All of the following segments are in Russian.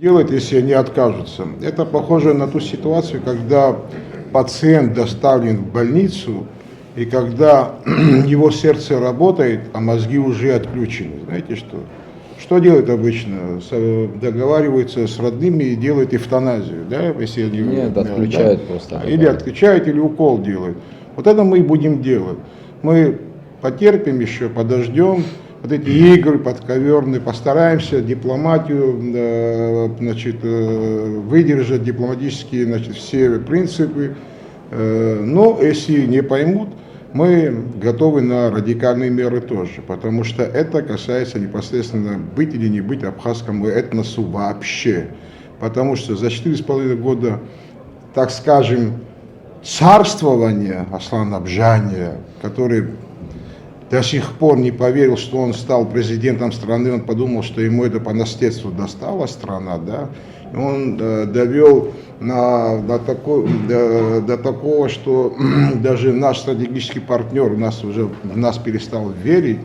Делать, если они откажутся. Это похоже на ту ситуацию, когда пациент доставлен в больницу, и когда его сердце работает, а мозги уже отключены. Знаете что? Что делают обычно? Договариваются с родными и делают эвтаназию, да, если они, Нет, отключают просто. или отключают, или укол делают. Вот это мы и будем делать. Мы потерпим еще, подождем. Вот эти игры подковерные, постараемся дипломатию, значит, выдержать, дипломатические, значит, все принципы. Но если не поймут, мы готовы на радикальные меры тоже, потому что это касается непосредственно быть или не быть абхазскому этносу вообще. Потому что за 4,5 года, так скажем, царствования Аслана Абжания, который до сих пор не поверил, что он стал президентом страны, он подумал, что ему это по наследству досталась страна, да, и он довел до такого, что даже наш стратегический партнер в нас перестал верить,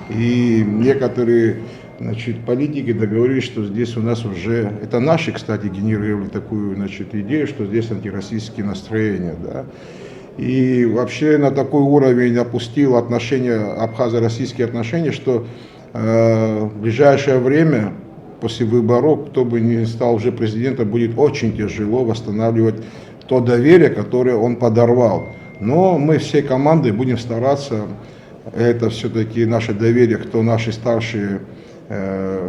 и некоторые, значит, политики договорились, что здесь у нас уже, это наши, кстати, генерировали такую, значит, идею, что здесь антироссийские настроения, да. И вообще на такой уровень опустил отношения, абхазо-российские отношения, что в ближайшее время, после выборов, кто бы ни стал уже президентом, будет очень тяжело восстанавливать то доверие, которое он подорвал. Но мы всей командой будем стараться, это все-таки наше доверие, кто наши старшие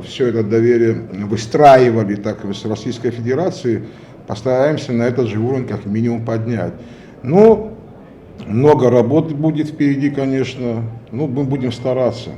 все это доверие выстраивали так с Российской Федерацией, постараемся на этот же уровень как минимум поднять. Ну, много работы будет впереди, конечно, но мы будем стараться,